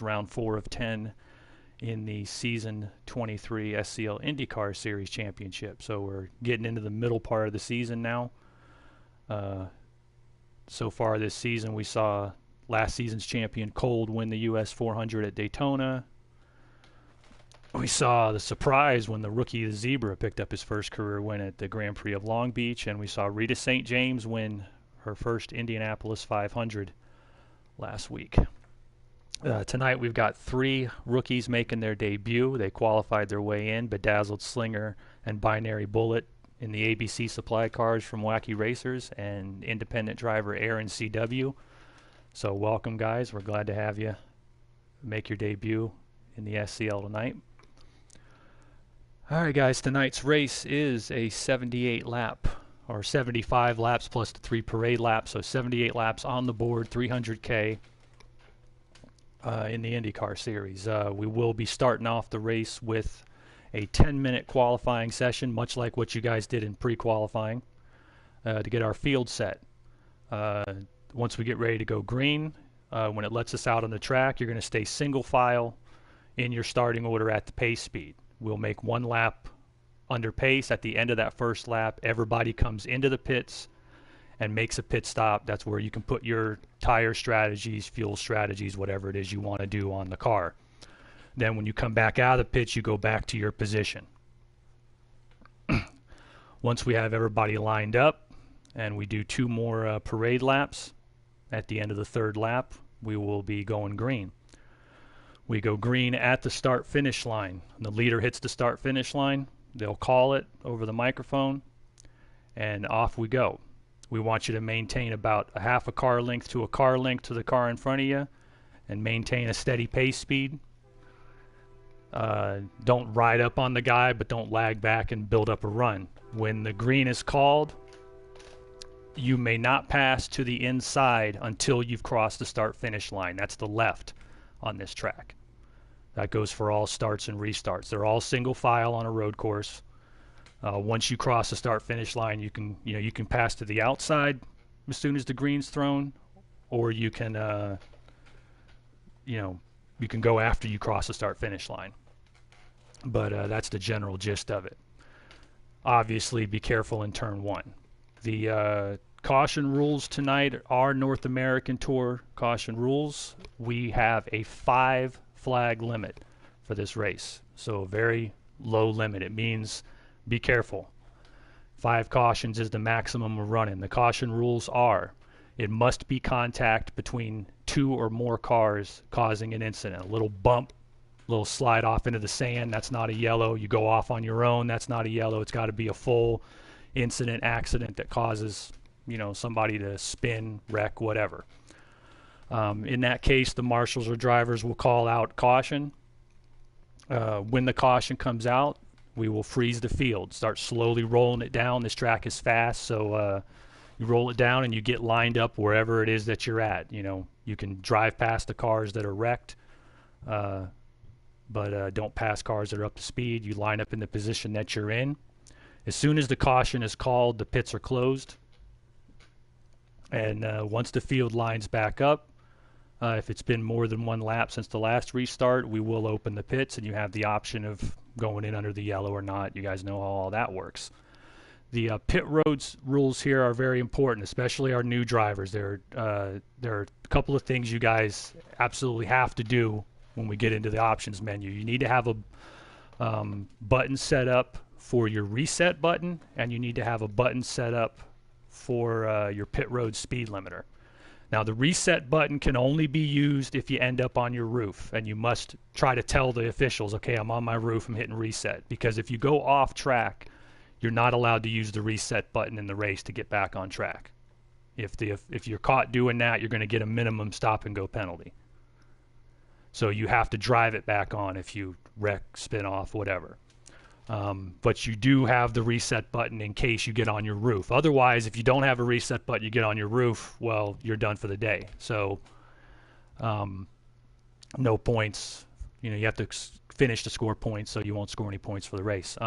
round 4 of 10 in the season 23 SCL IndyCar Series championship. So we're getting into the middle part of the season now. So far this season, we saw last season's champion Cold win the US 400 at Daytona. We saw the surprise when the rookie, the Zebra, picked up his first career win at the Grand Prix of Long Beach, and we saw Rita St. James win her first Indianapolis 500 last week. Tonight we've got 3 rookies making their debut. They qualified their way in: Bedazzled Slinger and Binary Bullet in the ABC supply cars from Wacky Racers, and independent driver Aaron CW. So welcome, guys. We're glad to have you make your debut in the SCL tonight. Alright guys, tonight's race is a 78 lap, or 75 laps plus the 3 parade laps, so 78 laps on the board, 300K in the IndyCar Series. We will be starting off the race with a 10-minute qualifying session, much like what you guys did in pre-qualifying, to get our field set. Once we get ready to go green, when it lets us out on the track, you're going to stay single file in your starting order at the pace speed. We'll make 1 lap under pace. At the end of that first lap, everybody comes into the pits and makes a pit stop. That's where you can put your tire strategies, fuel strategies, whatever it is you want to do on the car. Then when you come back out of the pits, you go back to your position. Once we have everybody lined up and we do 2 more parade laps, at the end of the 3rd lap, we will be going green. We go green at the start-finish line. When the leader hits the start-finish line, they'll call it over the microphone, and off we go. We want you to maintain about a half a car length to the car in front of you, and maintain a steady pace speed. Don't ride up on the guy, but don't lag back and build up a run. When the green is called, you may not pass to the inside until you've crossed the start-finish line. That's the left on this track. That goes for all starts and restarts. They're all single file on a road course. Once you cross the start-finish line, you can pass to the outside as soon as the green's thrown, or you can you can go after you cross the start-finish line. But that's the general gist of it. Obviously, be careful in turn 1. The caution rules tonight are North American Tour caution rules. We have a 5 flag limit for this race, so a very low limit. It means be careful. 5 cautions is the maximum we're running. The caution rules are: it must be contact between 2 or more cars causing an incident. A little bump, a little slide off into the sand, that's not a yellow. You go off on your own, that's not a yellow. It's got to be a full incident, accident that causes somebody to spin, wreck, whatever. In that case, the marshals or drivers will call out caution. When the caution comes out, we will freeze the field, start slowly rolling it down. This track is fast, so you roll it down and you get lined up wherever it is that you're at. You can drive past the cars that are wrecked, but don't pass cars that are up to speed. You line up in the position that you're in. As soon as the caution is called, the pits are closed. And once the field lines back up, if it's been more than 1 lap since the last restart, we will open the pits, and you have the option of going in under the yellow or not. You guys know how all that works. The pit roads rules here are very important, especially our new drivers. There are a couple of things you guys absolutely have to do when we get into the options menu. You need to have a button set up for your reset button, and you need to have a button set up for your pit road speed limiter. Now, the reset button can only be used if you end up on your roof, and you must try to tell the officials, okay, I'm on my roof, I'm hitting reset. Because if you go off track, you're not allowed to use the reset button in the race to get back on track. If you're caught doing that, you're going to get a minimum stop and go penalty. So you have to drive it back on if you wreck, spin off, whatever. But you do have the reset button in case you get on your roof. Otherwise, if you don't have a reset button, you get on your roof, well, you're done for the day. So no points. You have to finish to score points, so you won't score any points for the race.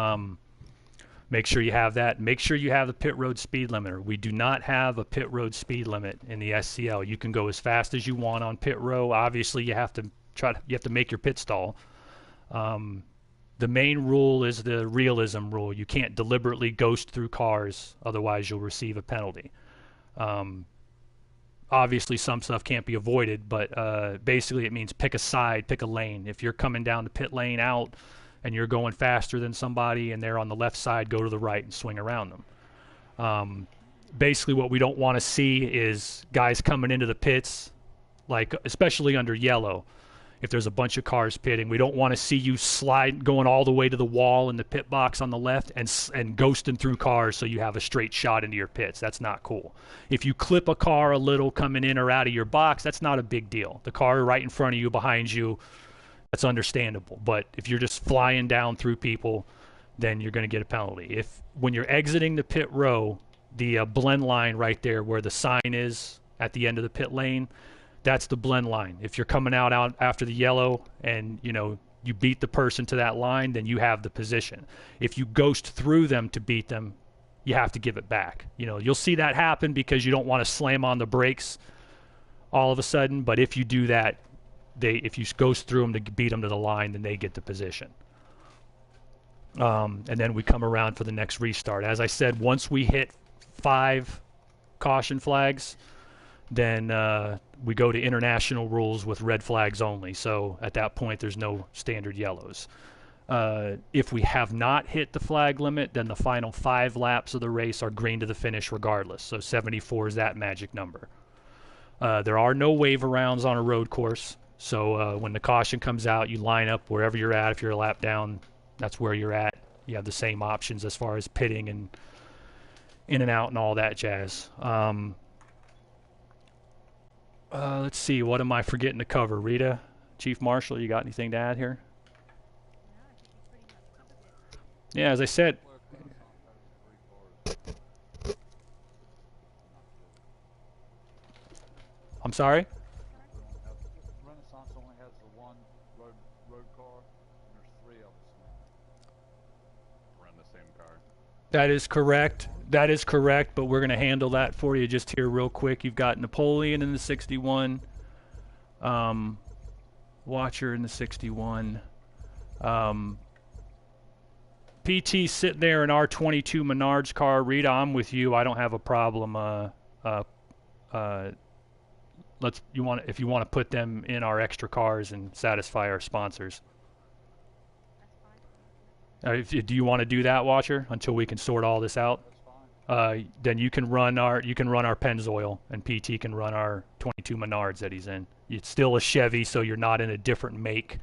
Make sure you have that. Make sure you have the pit road speed limiter. We do not have a pit road speed limit in the SCL. You can go as fast as you want on pit row. Obviously, you have to you have to make your pit stall. The main rule is the realism rule. You can't deliberately ghost through cars, otherwise you'll receive a penalty. Obviously, some stuff can't be avoided, but basically it means pick a side, pick a lane. If you're coming down the pit lane out and you're going faster than somebody and they're on the left side, go to the right and swing around them. Basically, what we don't want to see is guys coming into the pits, like especially under yellow. If there's a bunch of cars pitting, we don't want to see you slide going all the way to the wall in the pit box on the left and ghosting through cars so you have a straight shot into your pits. That's not cool. If you clip a car a little coming in or out of your box, that's not a big deal. The car right in front of you, behind you, that's understandable. But if you're just flying down through people, then you're going to get a penalty. When you're exiting the pit row, the blend line right there where the sign is at the end of the pit lane, that's the blend line. If you're coming out after the yellow and you beat the person to that line, then you have the position. If you ghost through them to beat them, you have to give it back. You'll see that happen because you don't want to slam on the brakes all of a sudden, but if you do that, if you ghost through them to beat them to the line, then they get the position. And then we come around for the next restart. As I said, once we hit 5 caution flags, then we go to international rules with red flags only. So at that point, there's no standard yellows. If we have not hit the flag limit, then the final 5 laps of the race are green to the finish regardless. So 74 is that magic number. There are no wave arounds on a road course. So when the caution comes out, you line up wherever you're at. If you're a lap down, that's where you're at. You have the same options as far as pitting and in and out and all that jazz. Let's see, what am I forgetting to cover? Rita, Chief Marshal, you got anything to add here? Yeah, as I said. I'm sorry? Renaissance only has the one road car, and there's 3 of us run the same car. That is correct. That is correct, but we're going to handle that for you just here real quick. You've got Napoleon in the 61, Watcher in the 61. PT sitting there in our 22 Menards car. Rita, I'm with you. I don't have a problem. If you want to put them in our extra cars and satisfy our sponsors. Do you want to do that, Watcher, until we can sort all this out? Then you can run our Pennzoil, and PT can run our 22 Menards that he's in. It's still a Chevy, so you're not in a different make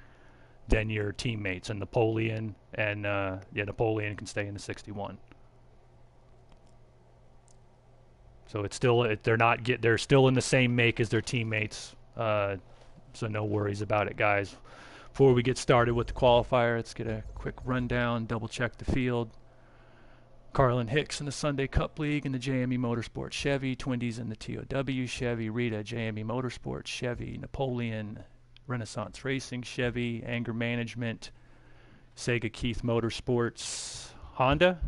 than your teammates. And Napoleon Napoleon can stay in the 61. So it's still they're still in the same make as their teammates. So no worries about it, guys. Before we get started with the qualifier, let's get a quick rundown, double check the field. Carlin Hicks in the Sunday Cup League in the JME Motorsports Chevy, Twindies in the TOW Chevy, Rita JME Motorsports Chevy, Napoleon Renaissance Racing Chevy, Anger Management, Sega Keith Motorsports, Honda.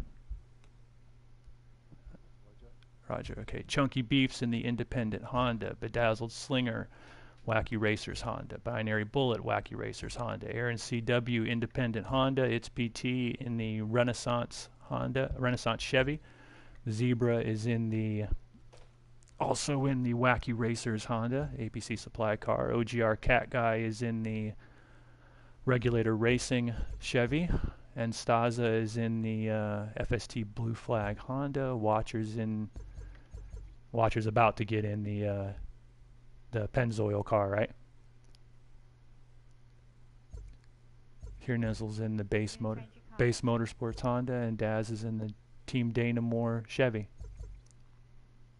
Roger, okay. Chunky Beefs in the Independent Honda, Bedazzled Slinger, Wacky Racers Honda, Binary Bullet, Wacky Racers Honda, Aaron CW Independent Honda, It's PT in the Renaissance Chevy. Zebra is also in the Wacky Racers Honda, APC Supply Car. OGR Cat Guy is in the Regulator Racing Chevy. And Staza is in the FST Blue Flag Honda. Watcher's about to get in the Pennzoil car, right? Here Nizzle's in the Base Motorsports Honda, and Daz is in the Team Danamore Chevy.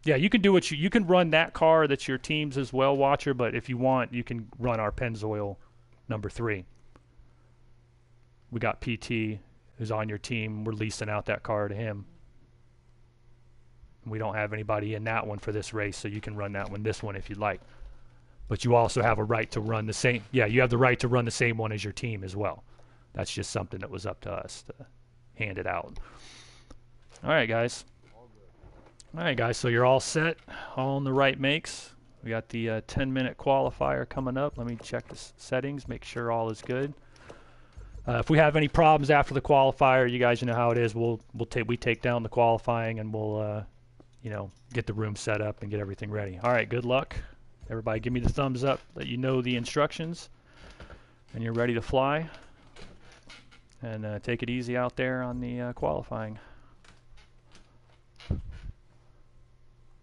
Yeah, you can do you can run that car that's your team's as well, Watcher, but if you want, you can run our Pennzoil number 3. We got PT who's on your team. We're leasing out that car to him. We don't have anybody in that one for this race, so you can run this one if you'd like. But you also have a right to run the same. Yeah, you have the right to run the same one as your team as well. That's just something that was up to us to hand it out. All right, guys. So you're all set, all in the right makes. We got the 10-minute qualifier coming up. Let me check the settings, make sure all is good. If we have any problems after the qualifier, you guys know how it is. We take down the qualifying and we'll get the room set up and get everything ready. All right, good luck. Everybody give me the thumbs up that you know the instructions and you're ready to fly. And take it easy out there on the qualifying.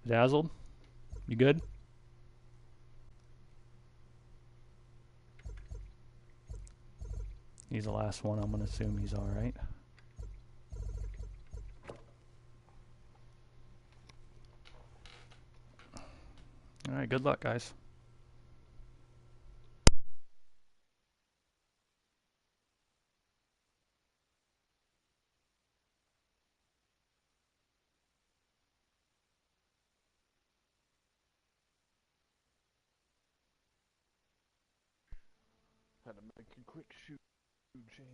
Dazzled? You good? He's the last one. I'm going to assume he's all right. All right, good luck, guys. Had to make a quick shoe change.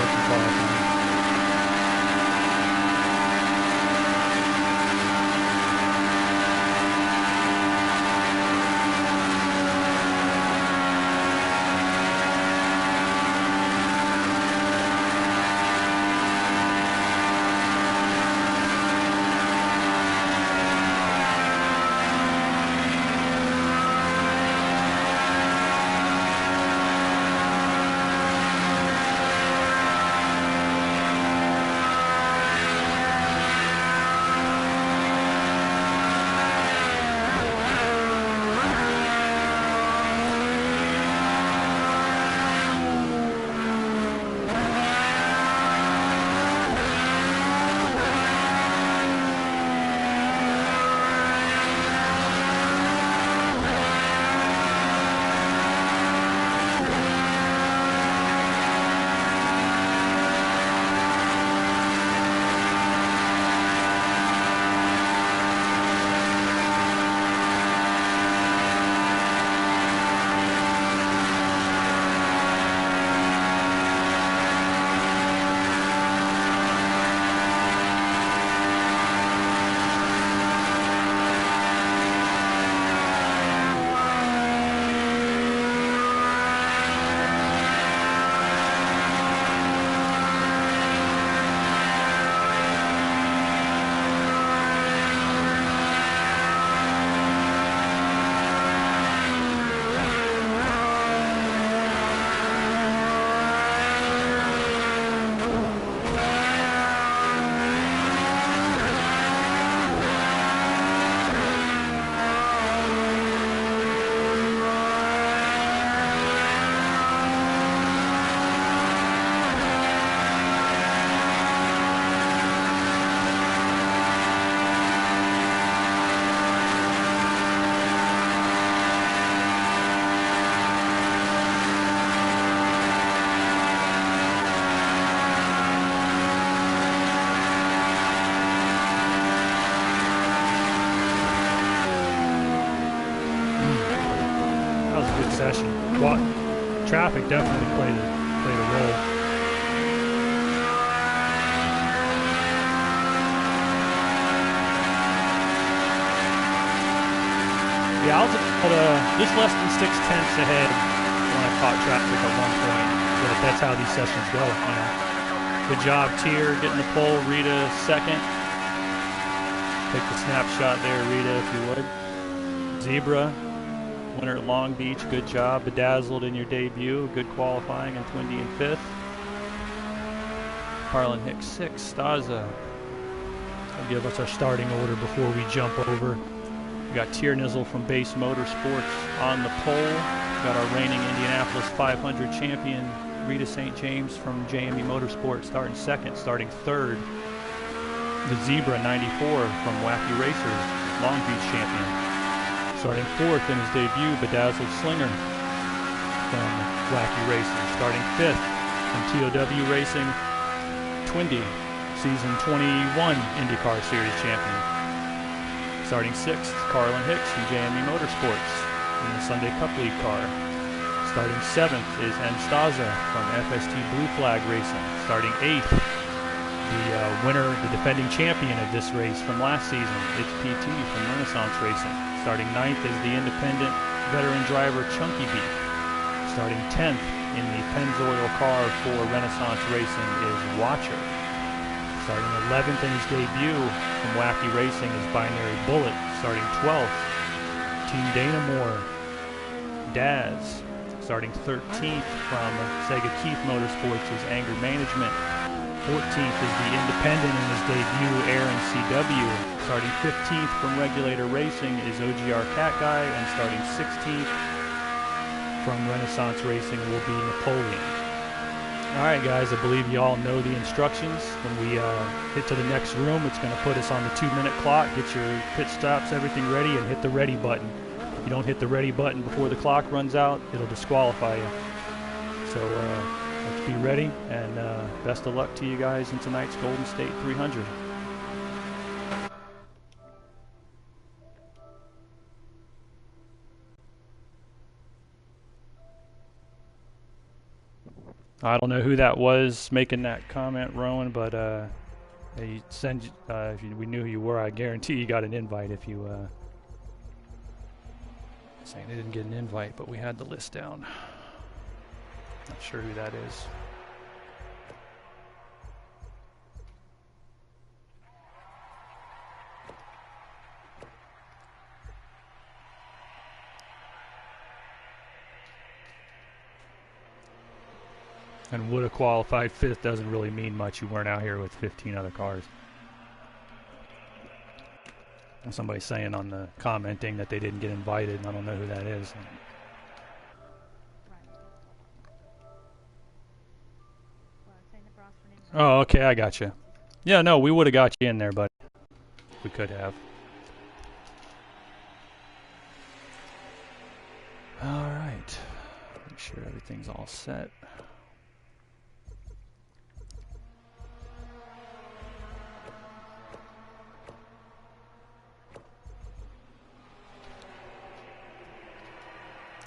starts in qualifying. Session. Well, traffic definitely played a role. Yeah, I was just less than 6/10 ahead when I caught traffic at one point. But that's how these sessions go. You know. Good job, Tier, getting the pole. Rita second. Take the snapshot there, Rita, if you would. Zebra. Winner at Long Beach, good job. Bedazzled in your debut, good qualifying in Twindy in 5th. Carlin Hicks 6th. Staza will give us our starting order before we jump over. We got Tier Nizzle from Base Motorsports on the pole. We got our reigning Indianapolis 500 champion Rita St. James from JME Motorsports starting 2nd, starting 3rd. The Zebra 94 from Wacky Racers, Long Beach champion. Starting 4th in his debut, Bedazzled Slinger from Wacky Racing. Starting 5th from TOW Racing, Twindy, Season 21 IndyCar Series champion. Starting 6th, Carlin Hicks from JME Motorsports in the Sunday Cup League car. Starting 7th is Anstaza from FST Blue Flag Racing. Starting 8th, the winner, the defending champion of this race from last season, it's PT from Renaissance Racing. Starting 9th is the independent veteran driver Chunky Beef. Starting 10th in the Pennzoil car for Renaissance Racing is Watcher. Starting 11th in his debut from Wacky Racing is Binary Bullet. Starting 12th, Team Dana Moore, Daz. Starting 13th from Sega Keith Motorsports is Anger Management. 14th is the independent in his debut, Aaron CW. Starting 15th from Regulator Racing is OGR Cat Guy, and starting 16th from Renaissance Racing will be Napoleon. Alright guys, I believe you all know the instructions. When we hit to the next room, it's going to put us on the 2-minute clock. Get your pit stops, everything ready, and hit the ready button. If you don't hit the ready button before the clock runs out, it'll disqualify you. So let's be ready, and best of luck to you guys in tonight's Golden State 300. I don't know who that was making that comment, Rowan, but they send. If we knew who you were, I guarantee you got an invite. If you saying they didn't get an invite, but we had the list down. Not sure who that is. And would have qualified 5th doesn't really mean much. You weren't out here with 15 other cars. And somebody's saying on the commenting that they didn't get invited, and I don't know who that is. Oh, okay, I got you. Yeah, no, we would have got you in there, buddy. We could have. All right. Make sure everything's all set.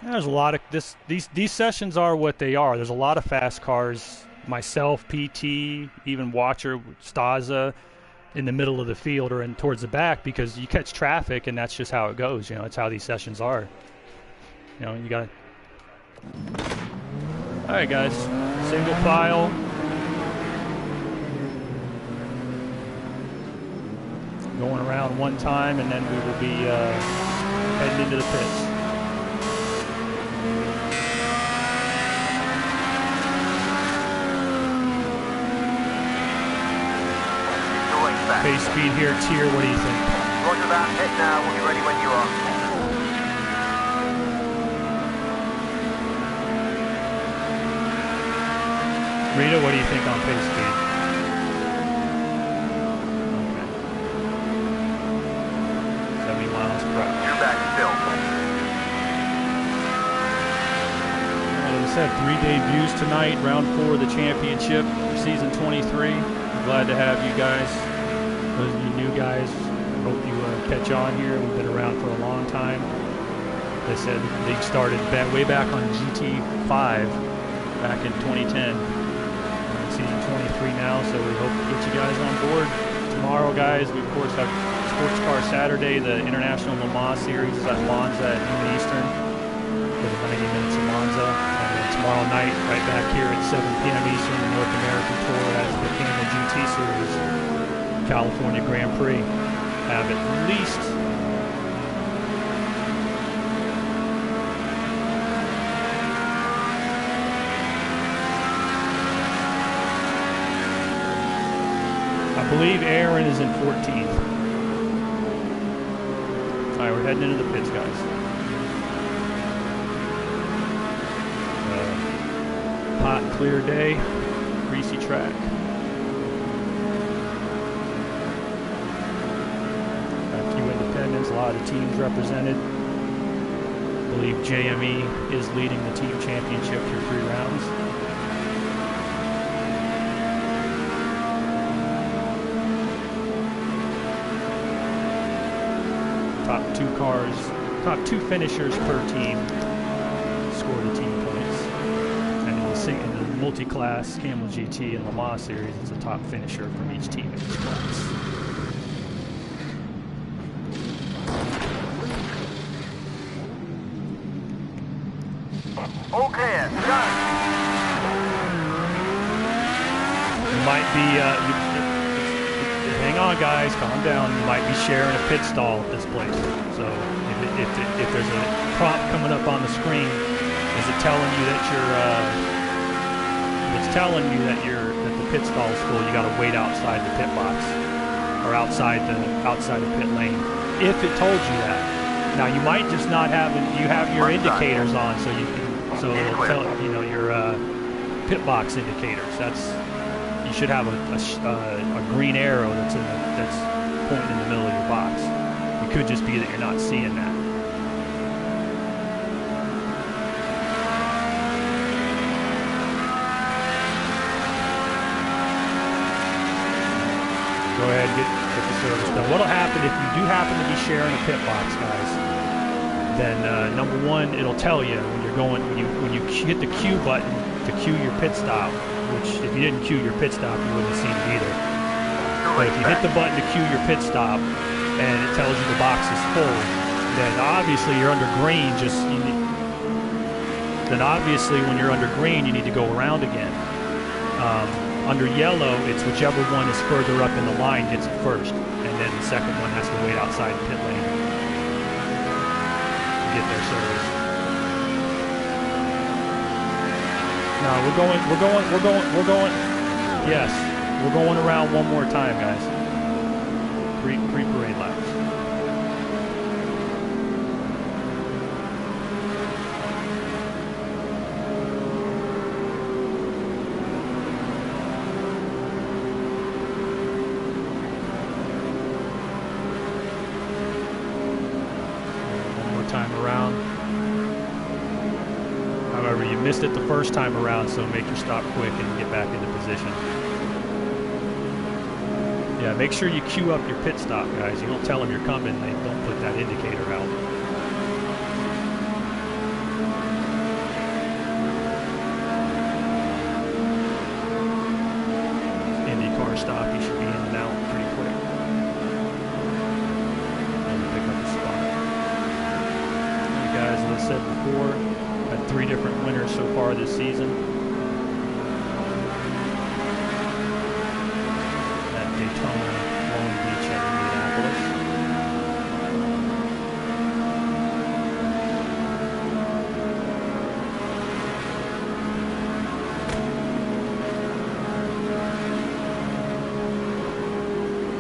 There's a lot of these sessions are what they are. There's a lot of fast cars. Myself, PT, even Watcher, Staza, in the middle of the field or in towards the back because you catch traffic and that's just how it goes. You know, it's how these sessions are. You know, you got. All right, guys, single file. Going around one time, and then we will be heading into the pits. Pace speed here, Tier, what do you think? Roger that, hit now, we'll be ready when you are. Rita, what do you think on pace speed? Okay. 70 miles per hour. You're back still. As I said, 3 debuts tonight, round 4 of the championship, season 23. I'm glad to have you guys. Those of you new guys, hope you catch on here. We've been around for a long time. They said they started way back on GT5 back in 2010. We're in season 23 now, so we hope to get you guys on board. Tomorrow, guys, we of course have Sports Car Saturday. The International Le Mans Series is at Monza at noon Eastern for the 90 minutes of Monza. And then tomorrow night, right back here at 7 p.m. Eastern, the North American Tour has the Camel GT Series. California Grand Prix have at least I believe Aaron is in 14th. Alright, we're heading into the pits, guys. Hot, clear day, greasy track. A lot of teams represented. I believe JME is leading the team championship through 3 rounds. Top two finishers per team score the team points. And in the multi-class Camel GT and Le Mans Series, it's a top finisher from each team in each class. All clear, go! You might be, hang on guys, calm down. You might be sharing a pit stall at this place. So if there's a prompt coming up on the screen, is it telling you that that the pit stall is full, you gotta wait outside the pit box or outside the pit lane. If it told you that. Now you might just not have your indicators on, so it'll tell your pit box indicators. You should have a green arrow that's pointing in the middle of your box. It could just be that you're not seeing that. Go ahead and get the service done. What'll happen if you do happen to be sharing a pit box, guys? Then number one, it'll tell you when you hit the Q button, to cue your pit stop, which if you didn't cue your pit stop, you wouldn't have seen it either. But if you hit the button to cue your pit stop and it tells you the box is full, then obviously you're under green. Then obviously when you're under green, you need to go around again. Under yellow, it's whichever one is further up in the line gets it first, and then the second one has to wait outside the pit lane to get their service. No, we're going. Yes, we're going around one more time, guys. Three parade laps. Time around. However, you missed it the first time around, so make your stop quick and get back into position. Yeah, make sure you queue up your pit stop, guys. You don't tell them you're coming, they don't put that indicator out. IndyCar stop, you should be in and out pretty quick. And pick up a spot. Guys, as I said before, had 3 different winners so far this season. At Daytona, Long Beach, and Indianapolis.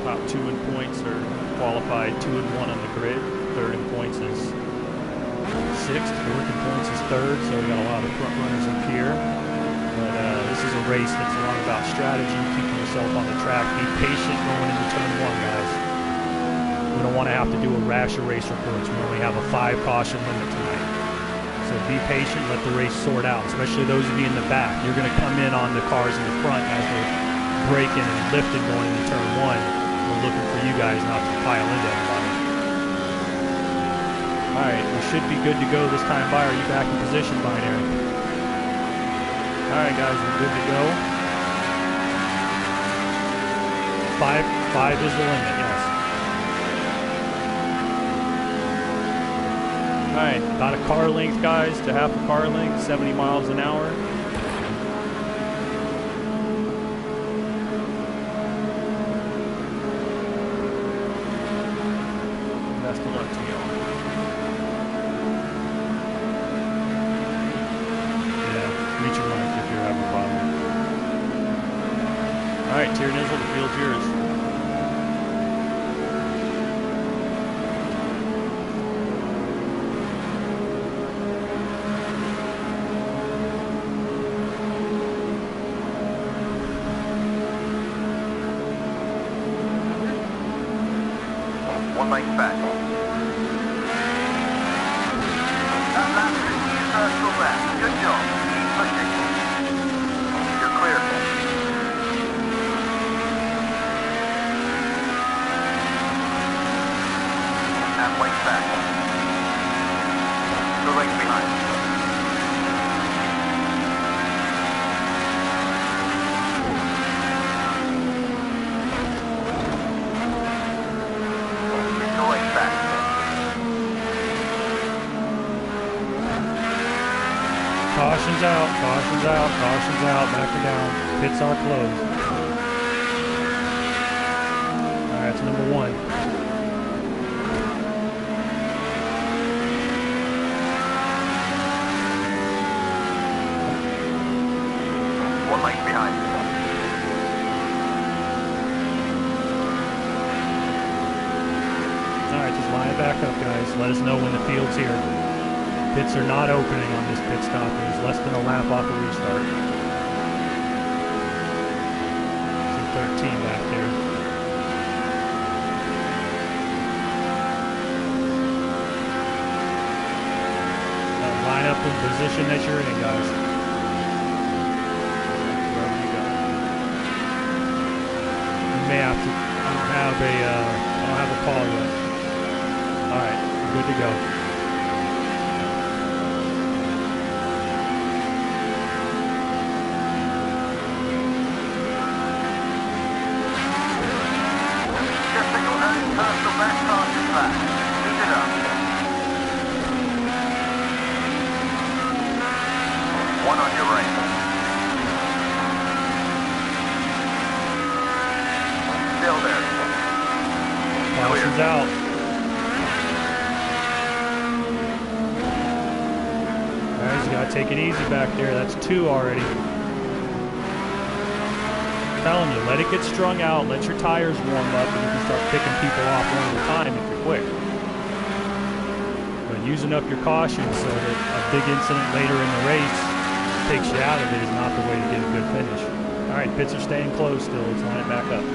Top 2 in points are qualified 2 and 1 on the grid. 3rd in points is 6th, 4th in points is 3rd, so we got a lot of front runners up here. But this is a race that's a lot about strategy, keeping yourself on the track. Be patient going into turn 1, guys. We don't want to have to do a rash of race reports. We only have a 5 caution limit tonight. So be patient, let the race sort out, especially those of you in the back. You're going to come in on the cars in the front as they're braking and lifting going into turn 1. We're looking for you guys not to pile into anybody. Alright, we should be good to go this time by. Are you back in position, Binary? Alright guys, we're good to go. 5 is the limit, yes. Alright, about a car length, guys, to half a car length, 70 miles an hour. Best of luck to y'all. Reach your mark if you're having a problem. Alright, Tier Nizzle, the field's yours. One lane back. That lap 50 is still left. Good job. You're clear. And wait back. 2 lanes behind. Caution's out, caution's out, caution's out, back her down. Pits are closed. Alright, that's number 1. One lane behind. Alright, just line it back up, guys. Let us know when the field's here. Pits are not opening on this pit stop. There's less than a lap off a restart. See 13 back there. Line up in position that you're in, guys. Wherever you go. You may have to. I don't have a call yet. All right, good to go. Tires out. Guys, you gotta take it easy back there. That's 2 already. I'm telling you, let it get strung out, let your tires warm up, and you can start picking people off one at a time if you're quick. But using up your caution so that a big incident later in the race takes you out of it is not the way to get a good finish. All right, pits are staying closed still. Let's line it back up.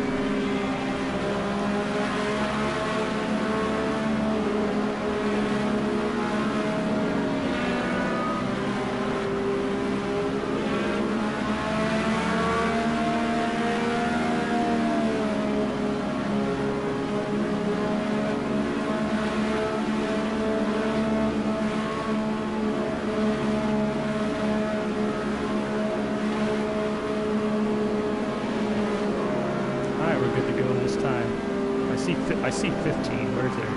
I see 15. Where's there? All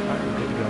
right, we're good to go.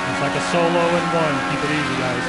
It's like a solo in one. Keep it easy, guys.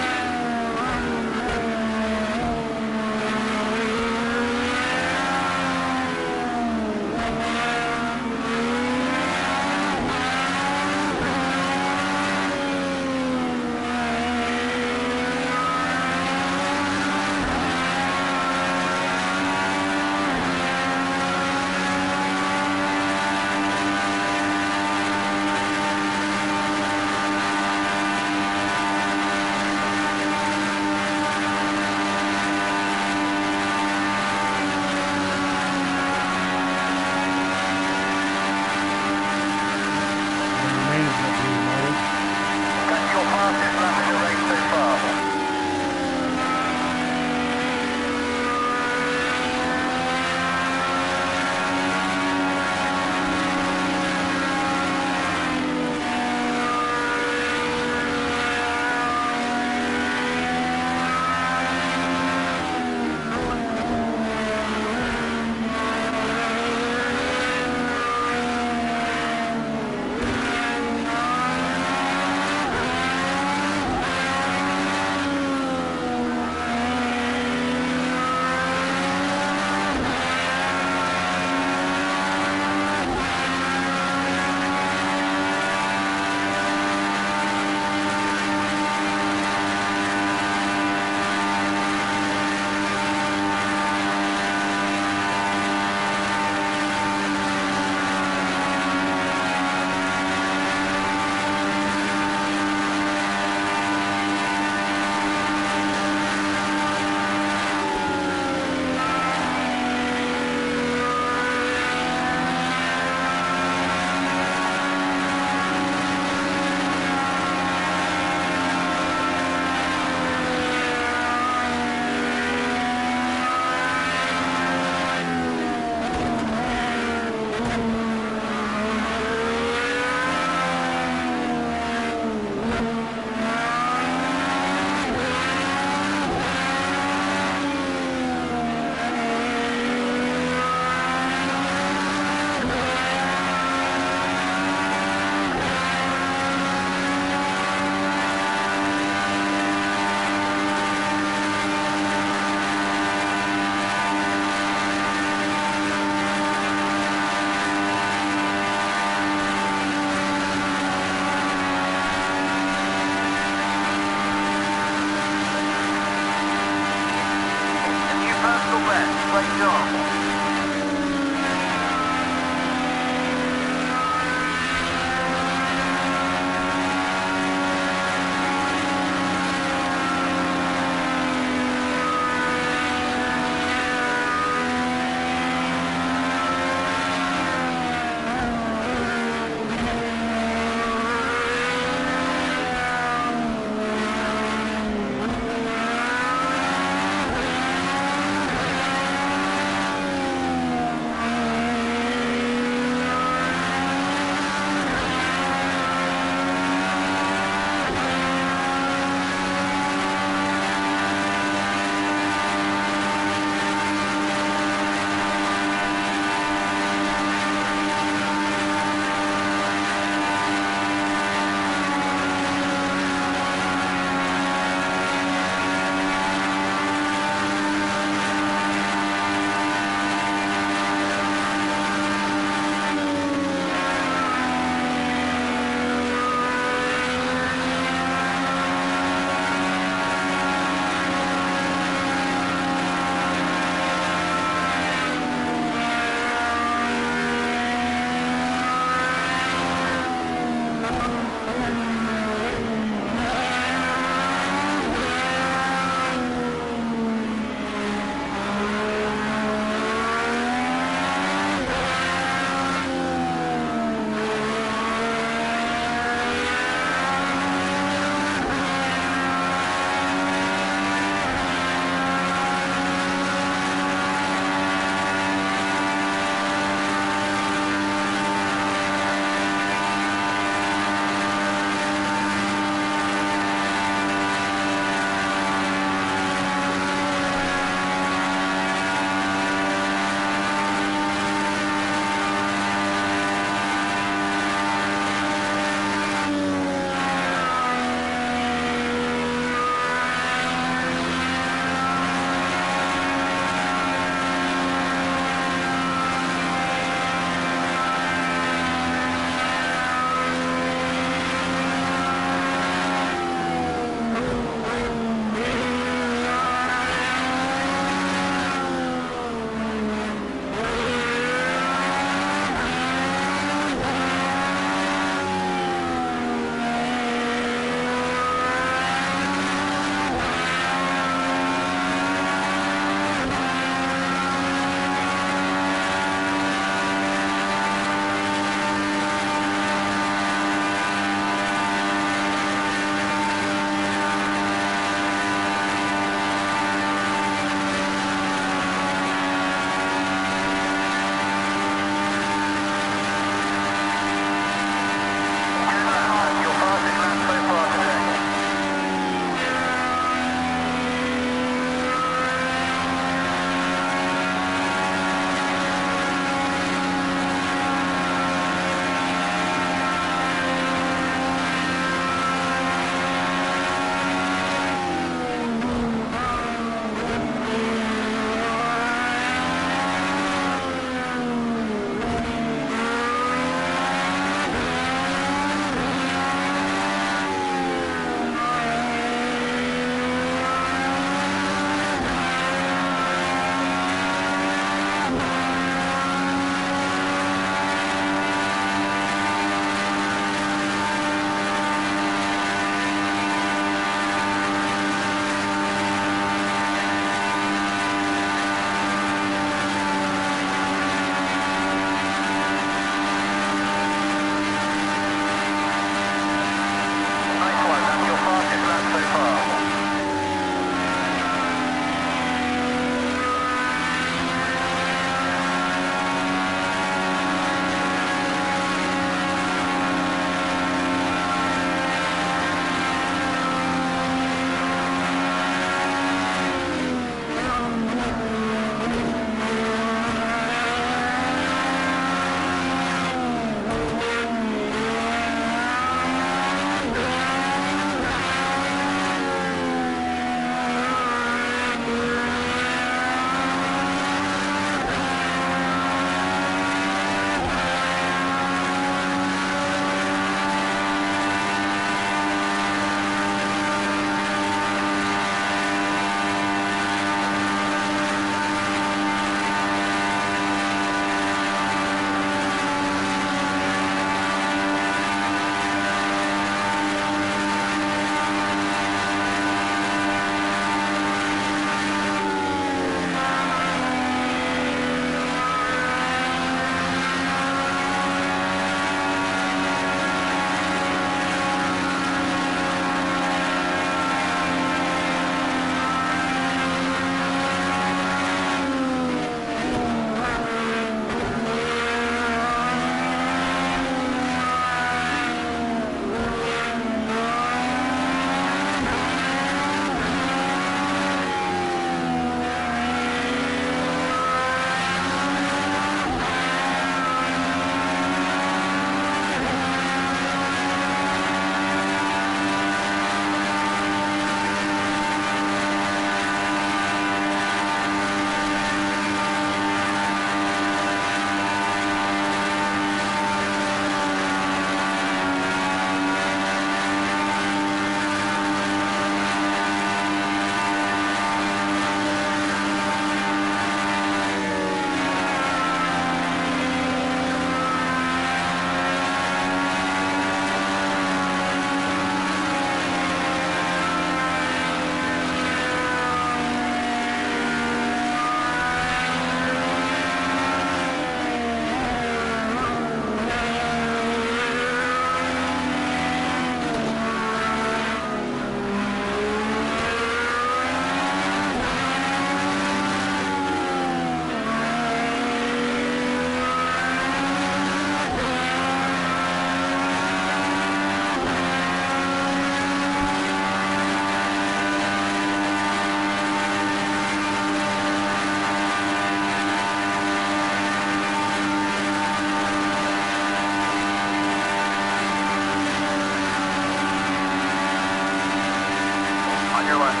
your left.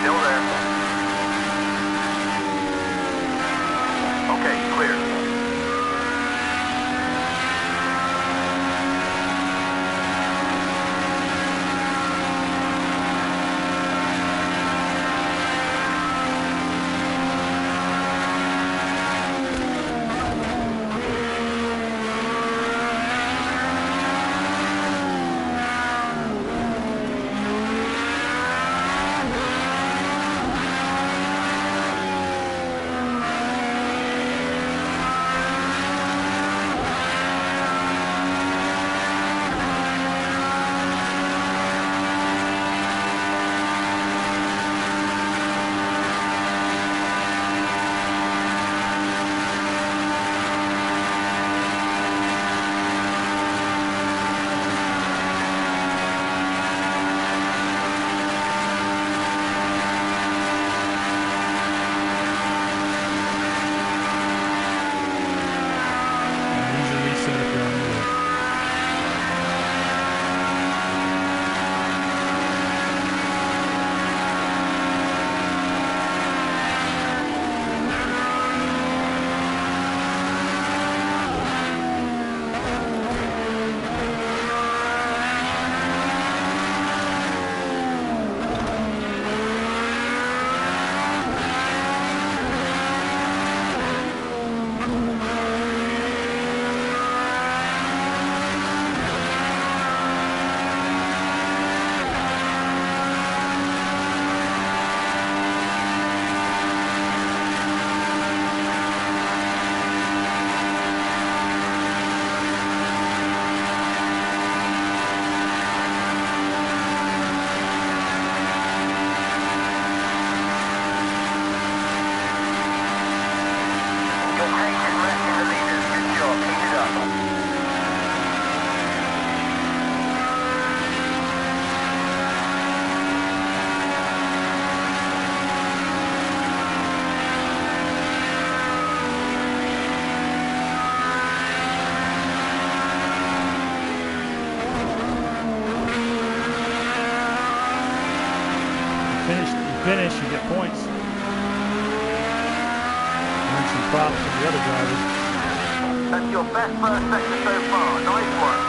Still there. Okay, clear. Finish, you get points. Earn some props from the other drivers. That's your best first sector so far. Nice one.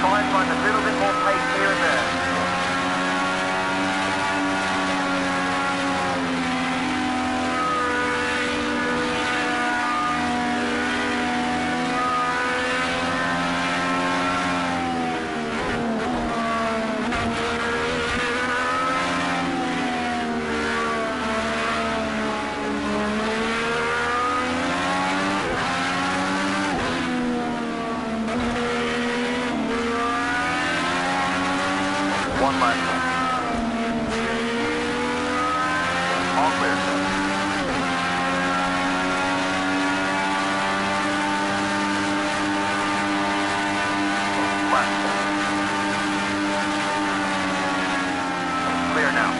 Try and find a little bit more pace here and there. One left. All clear. Left. Clear now.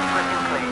car's crisp and clean.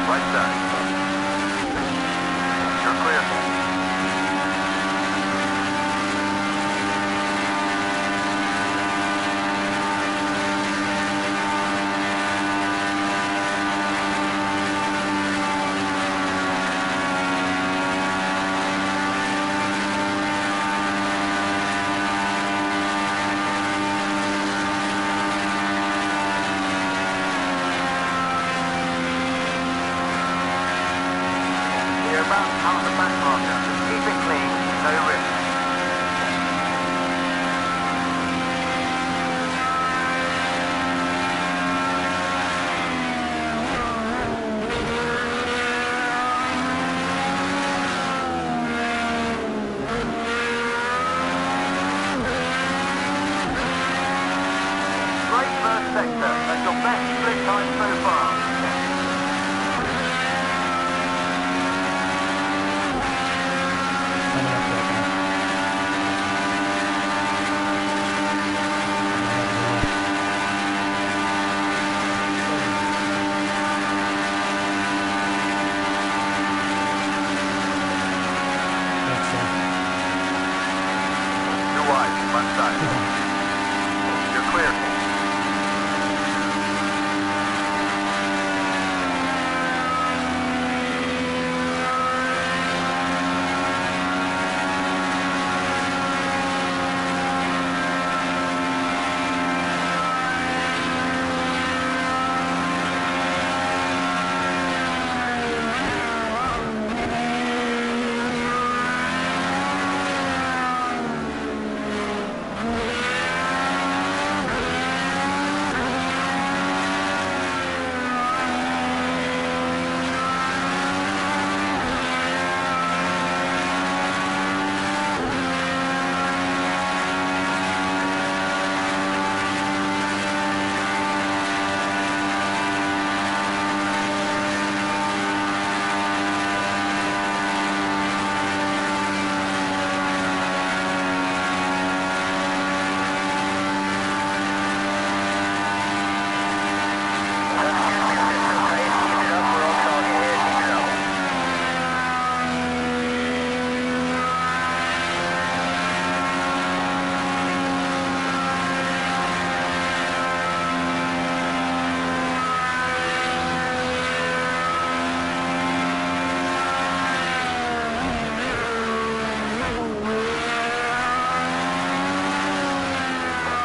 Right side. You're clear. You're about half the back marker. Keep it clean, no risk. Great first sector. That's your best split time so far. Too wide, left side. You're clear.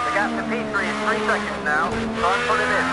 The gap to P3 is 3 seconds now. Try and pull it in.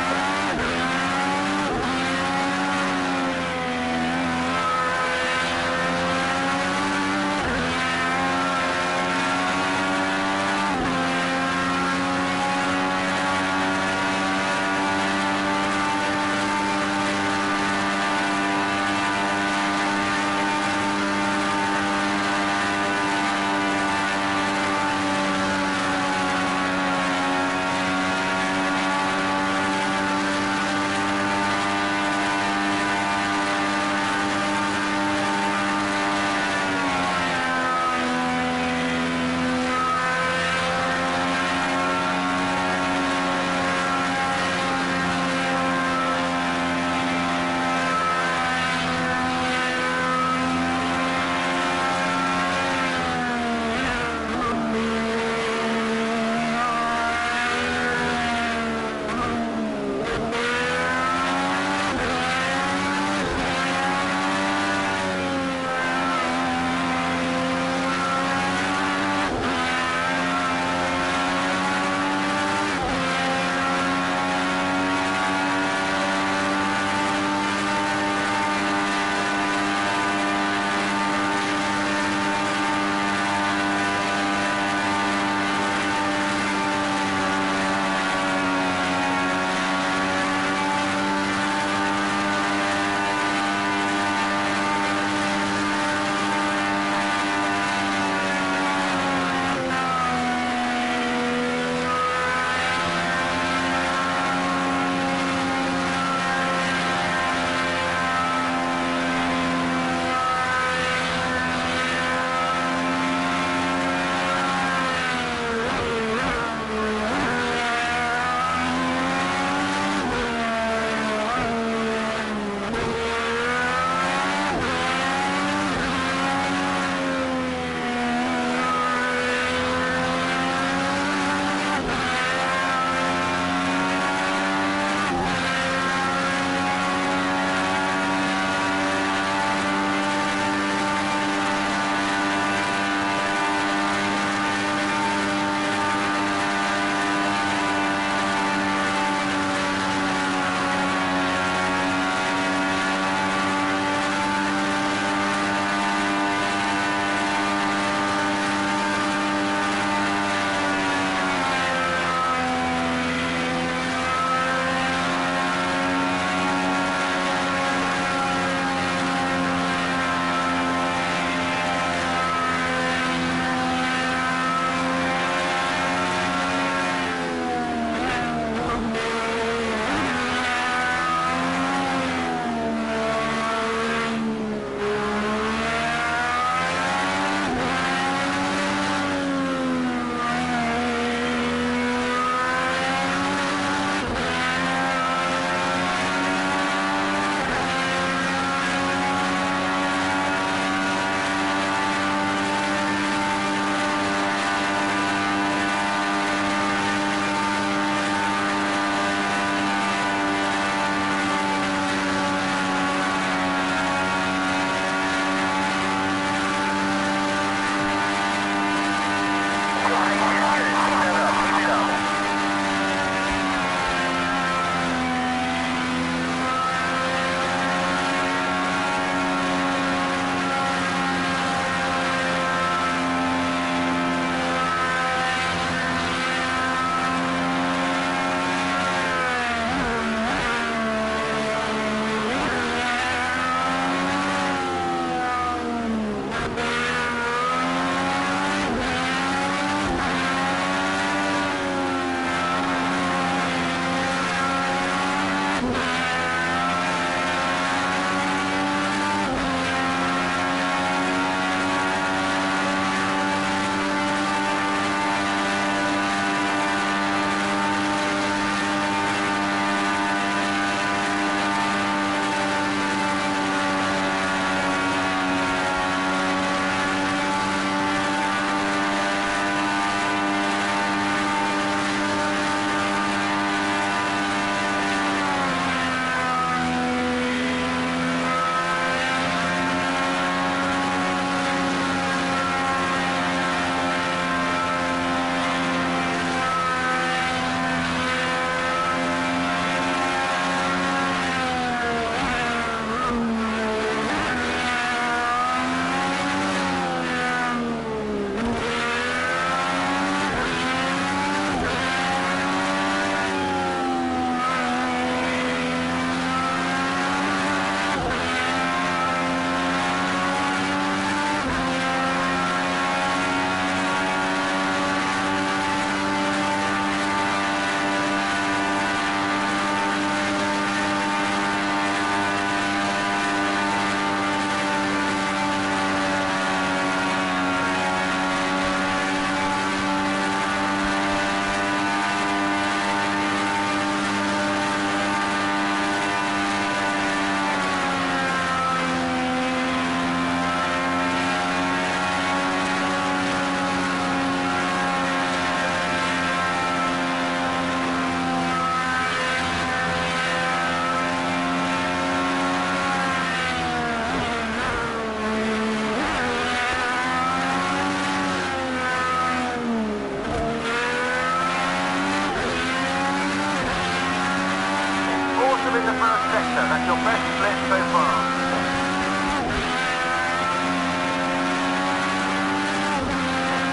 in the first sector. That's your best split so far.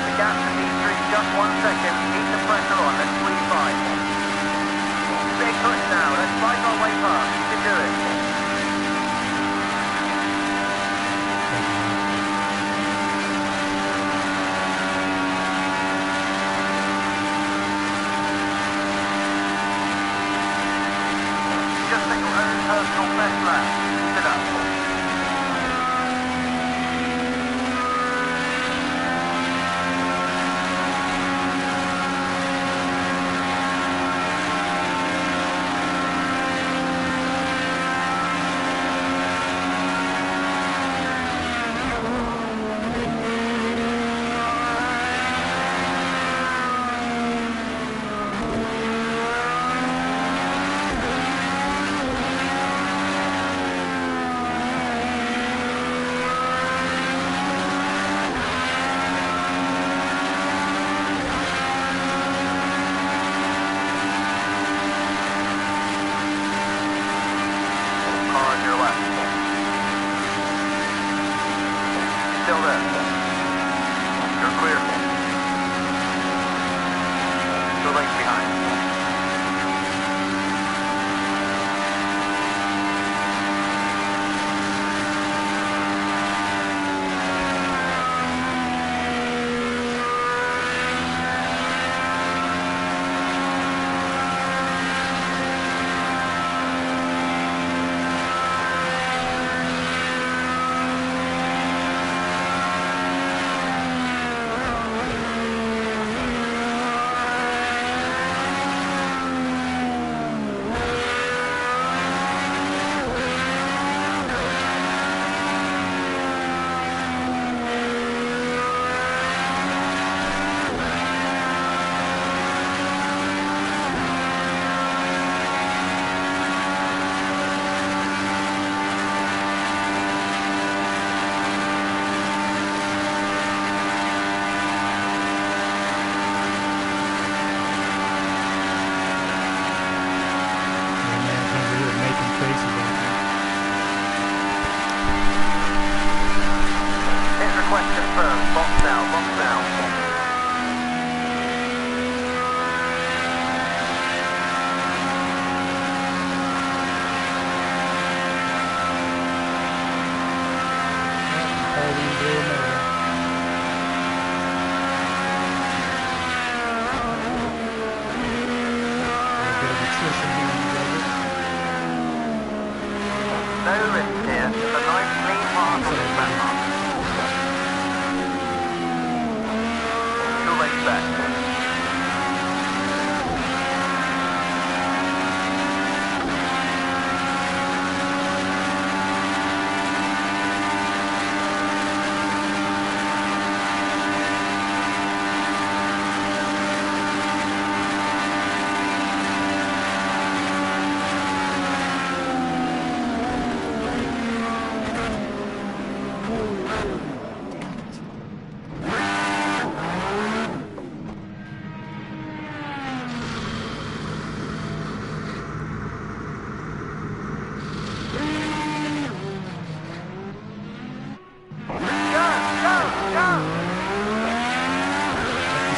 The gap to P3 is just 1 second. Keep the pressure on. Let's squeeze by. Big push now. Let's fight our way past. You can do it. Just set your own personal best lap. Keep it up. Still there. You're clear. 2 lengths behind.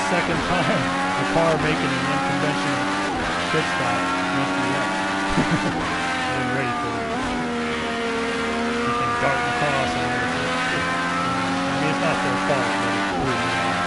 Second time a car making an unconventional pit stop messed me up. I wasn't ready for it. You can dart across and everything. I mean, it's not their fault, but it threw me off.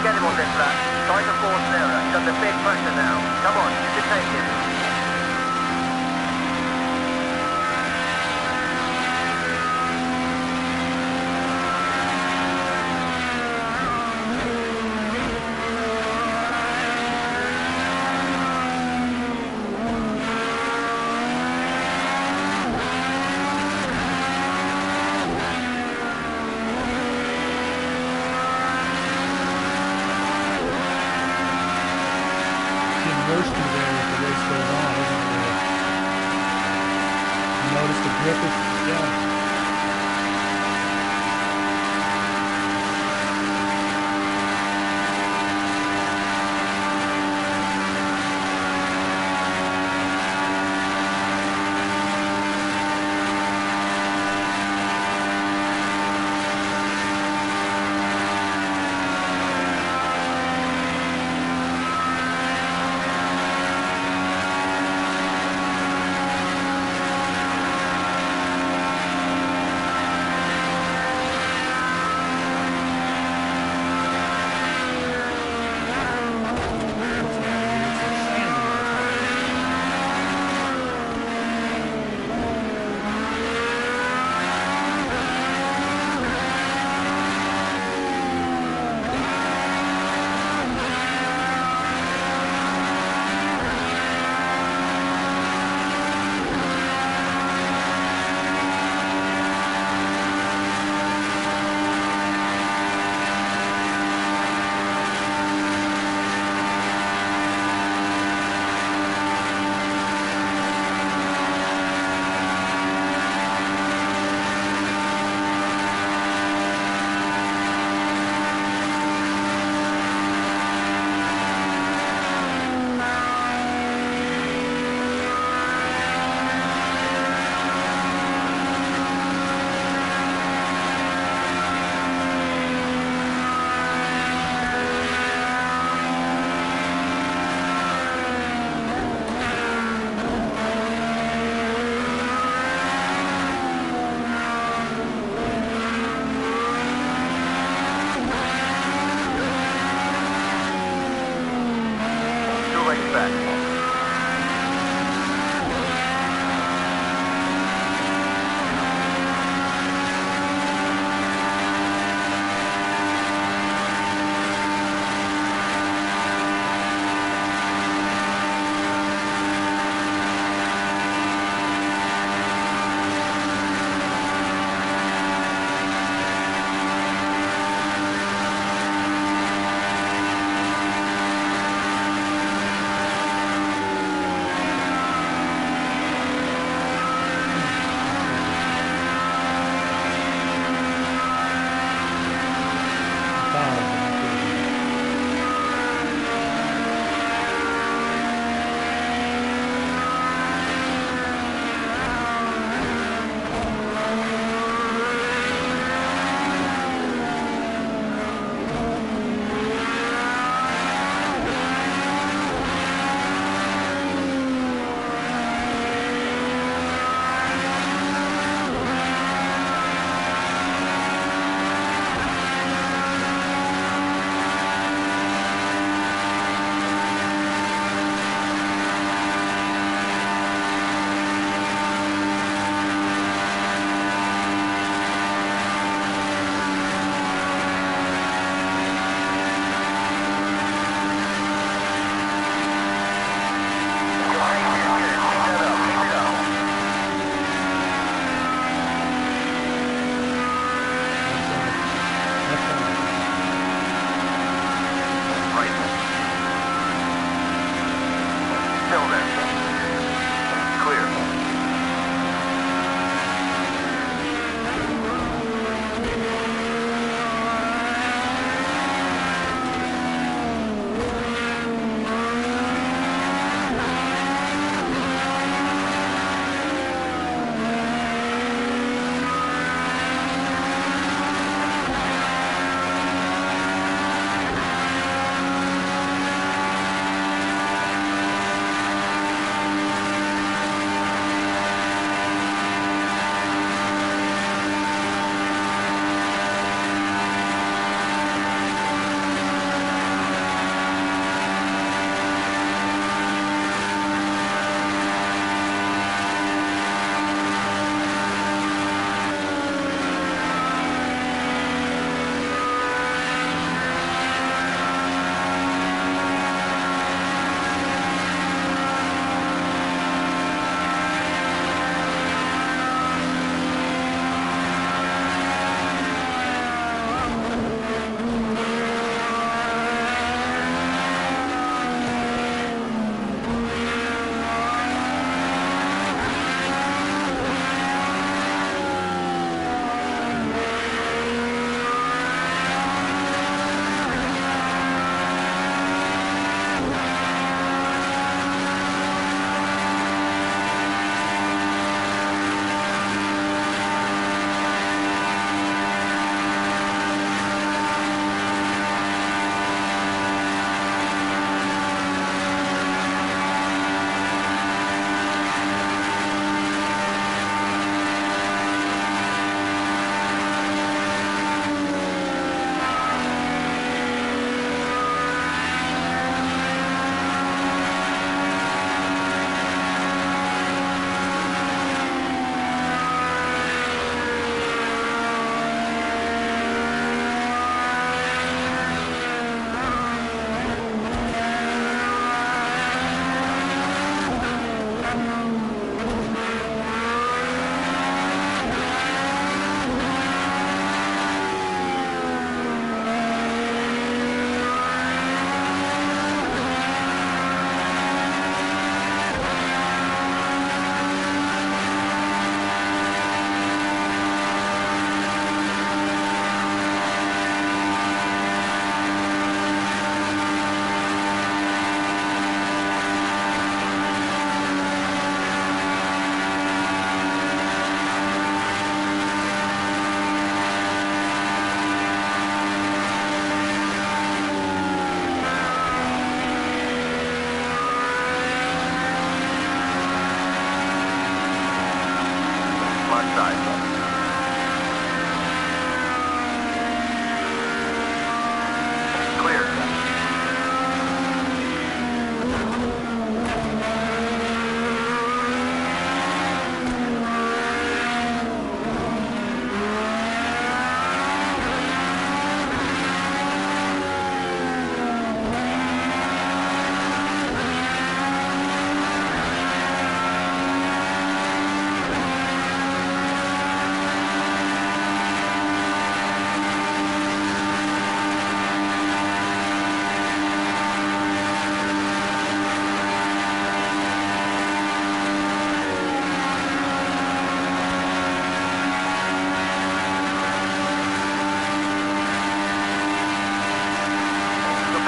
can get him on this lap. Try to force an error. He's under big pressure now. Come on, you can take him. Worse through there as the race goes on, isn't it? Really? You notice the grip is, yeah.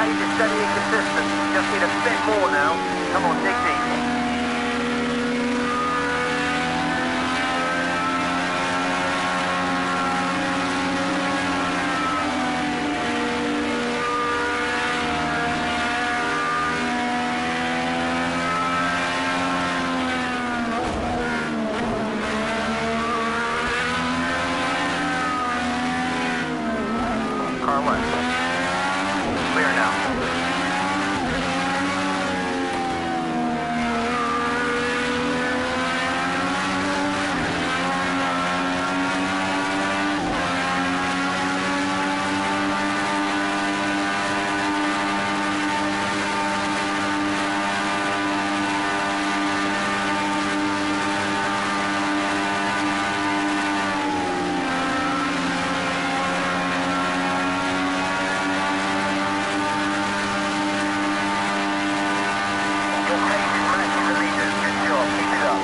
pace is steady and consistent. Just need a bit more now. Come on, dig deep. Car left. Clear now. Your pace is matching the leaders. Good job. Keep it up.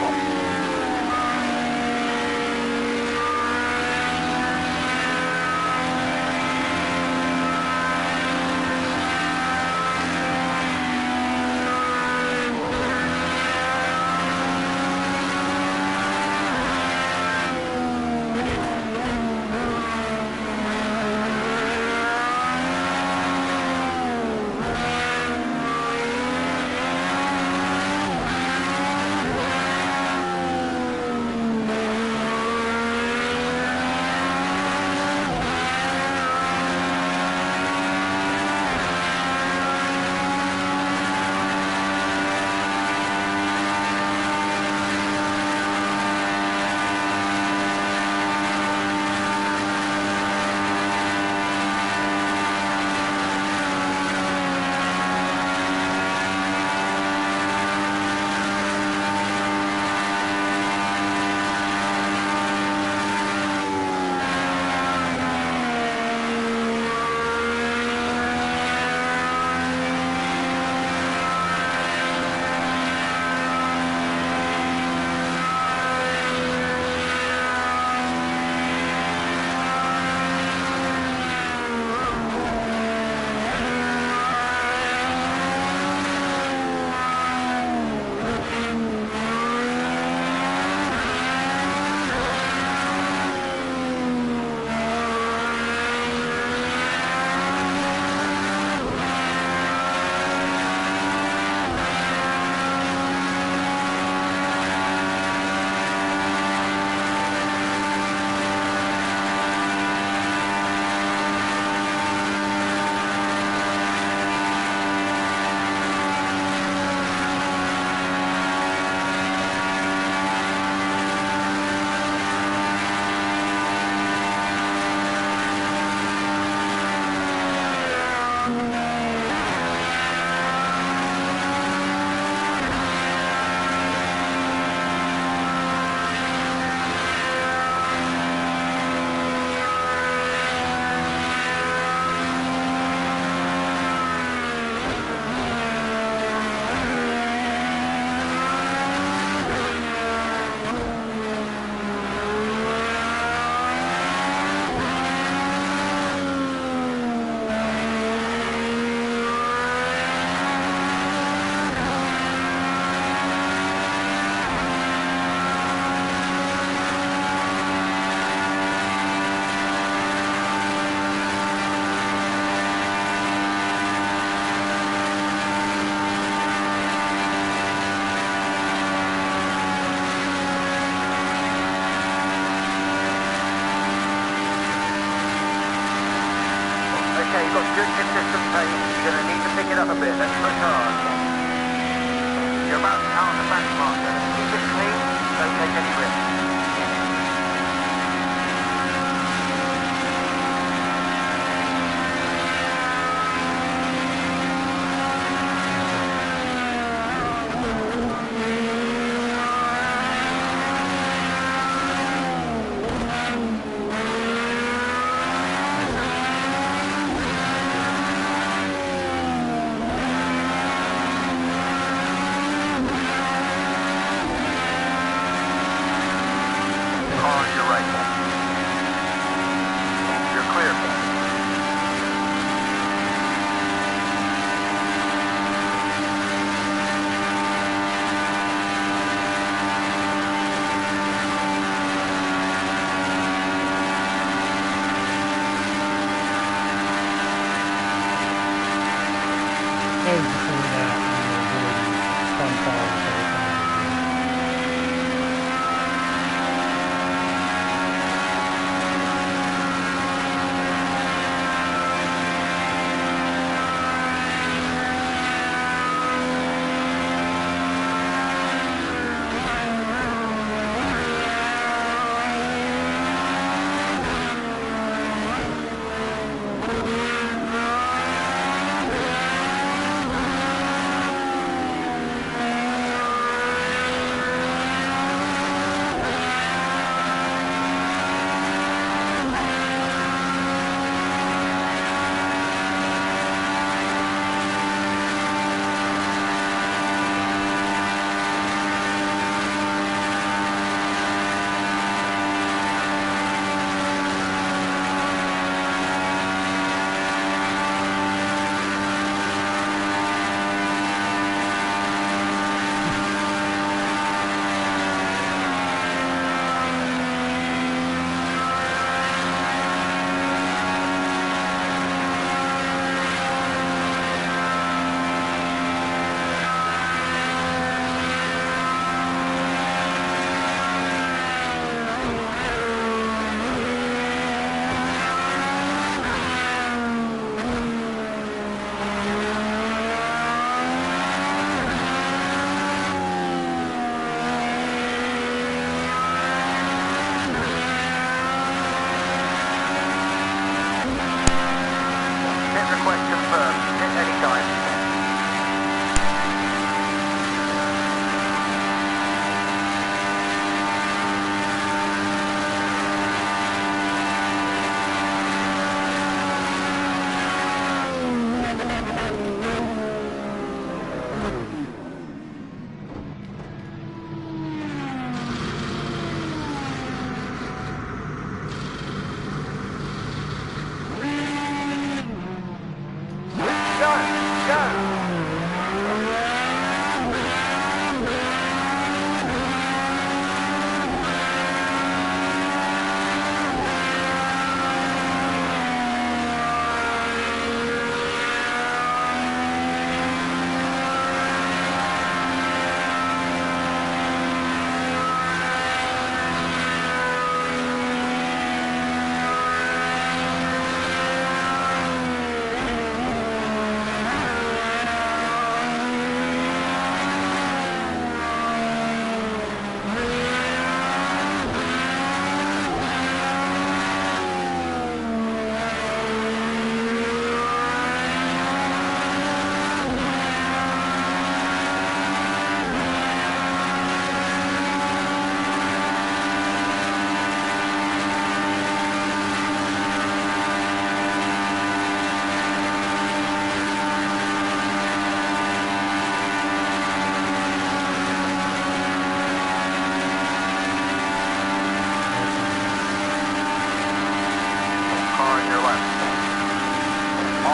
Okay, you've got good consistent pace. You're going to need to pick it up a bit. Let's push hard. You're about to count the back marker. Keep it clean. Don't take any risks.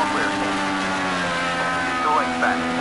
onward. Going back.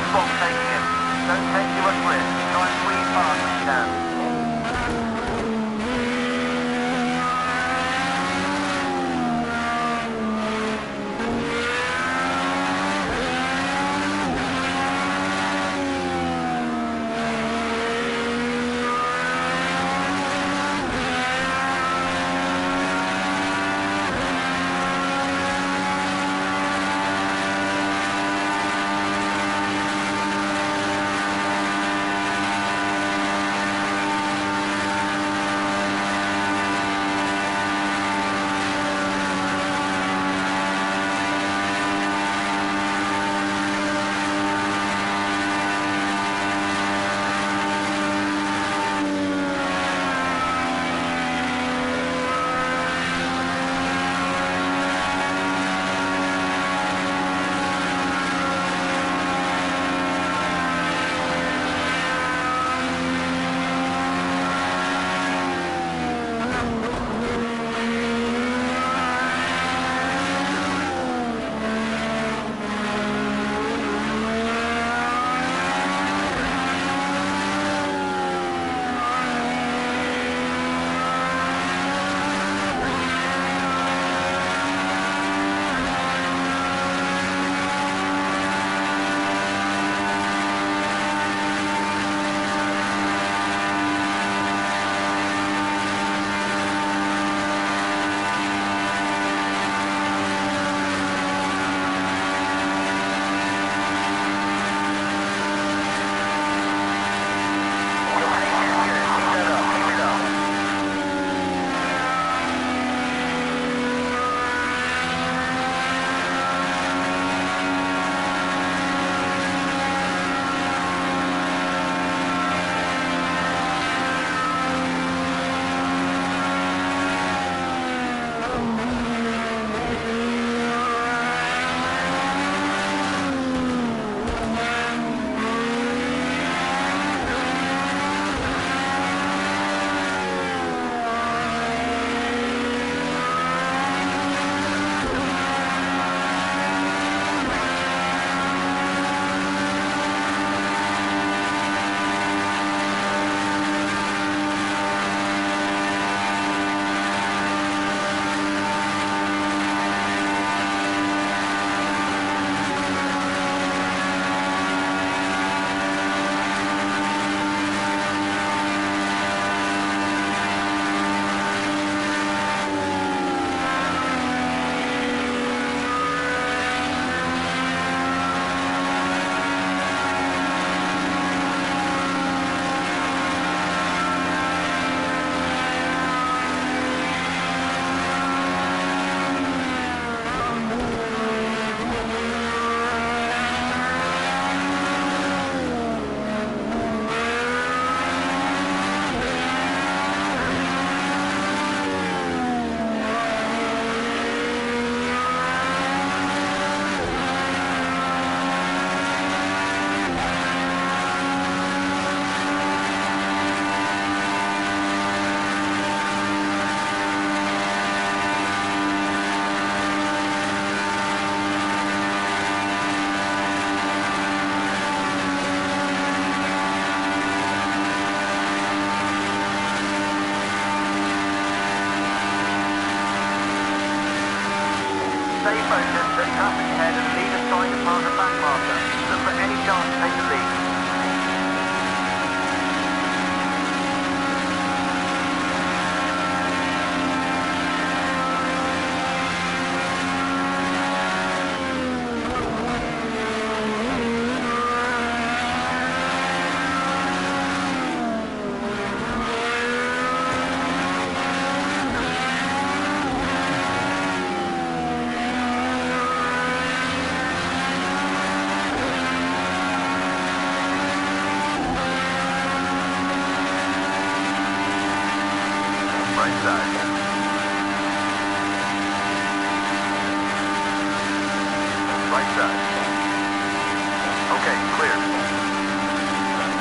spot taking it. Don't take too much risk. Try and squeeze past when you can. Stay focused, let traffic ahead and lead us trying to pass a back marker. Look for any chance to take the lead. Right side. Okay, clear.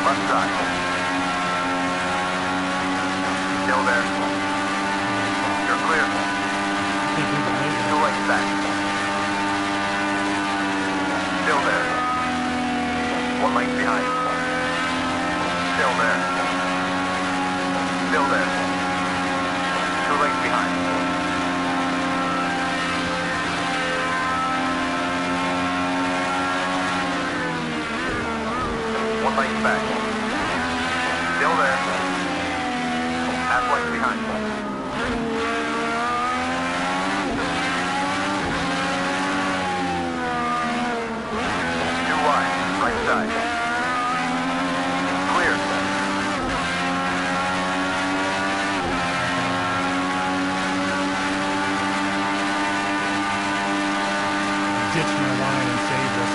Left side. Still there. You're clear. Two lanes back. Still there. length behind. Still there. Still there. 2 lengths behind. One length back. Still there. Half length behind. Too wide. Right side. Clear. Ditch my line and save us.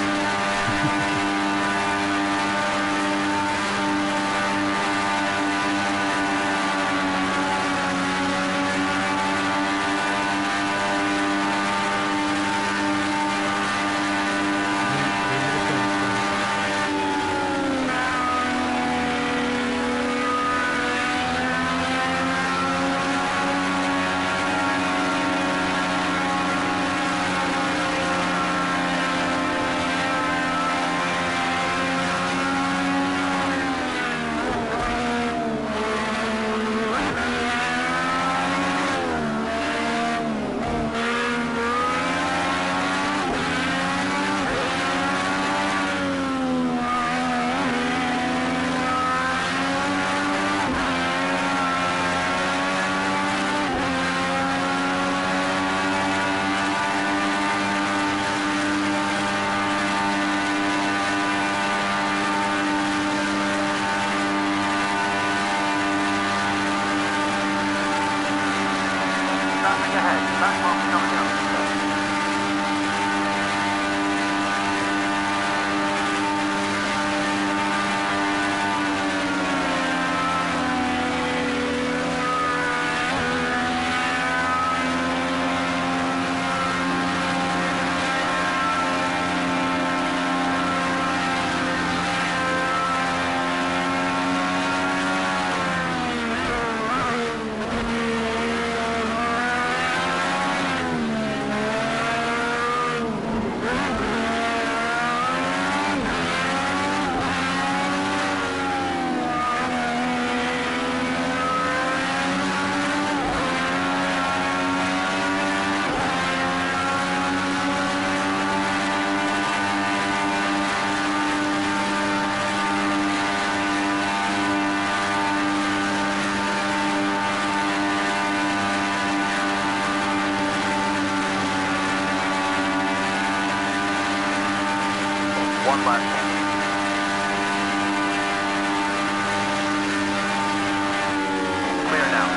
Traffic ahead. Back box coming up. One left. Clear now.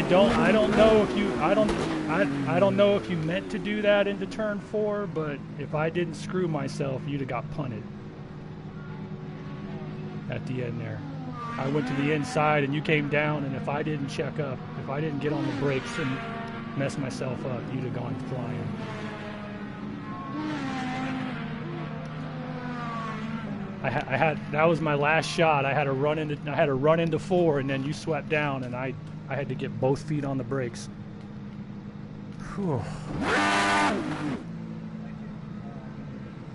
I don't know if you I don't know if you meant to do that into turn 4, but if I didn't screw myself, you'd have got punted at the end there. I went to the inside and you came down, and if I didn't check up, if I didn't get on the brakes and mess myself up, you'd have gone flying. I had that was my last shot. I had to run into 4, and then you swept down, and I had to get both feet on the brakes. Whew.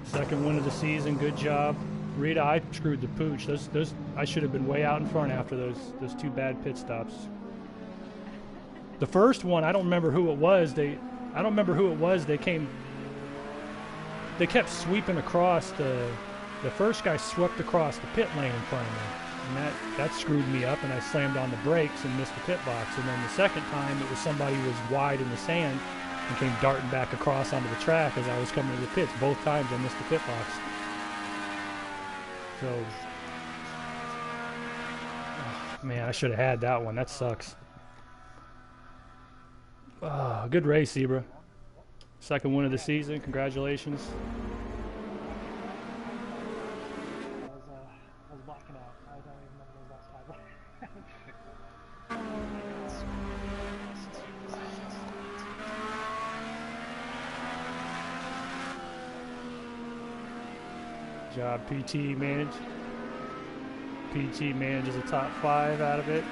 Second win of the season. Good job, Rita. I screwed the pooch. Those I should have been way out in front after those 2 bad pit stops. The first one, I don't remember who it was. They kept sweeping across the first guy swept across the pit lane in front of me, and that screwed me up, and I slammed on the brakes and missed the pit box. And then the second time, it was somebody who was wide in the sand and came darting back across onto the track as I was coming to the pits. Both times I missed the pit box. So, oh, man, I should have had that one. That sucks. Oh, good race, Zebra. Second win of the season. Congratulations. I was blacking out. I don't even remember those last 5 Job. PT manages a top 5 out of it.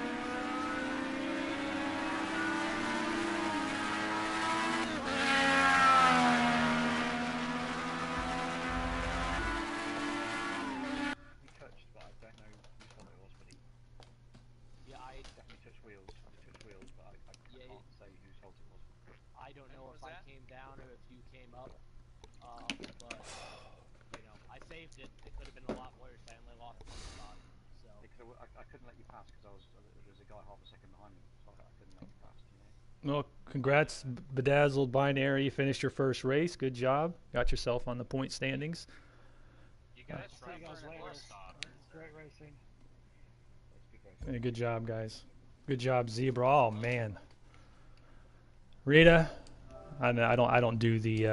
Well, congrats, Bedazzled Binary. You finished your first race. Good job. Got yourself on the point standings. You guys great racing. Hey, good job, guys. Good job, Zebra. Oh man, Rita. I don't do the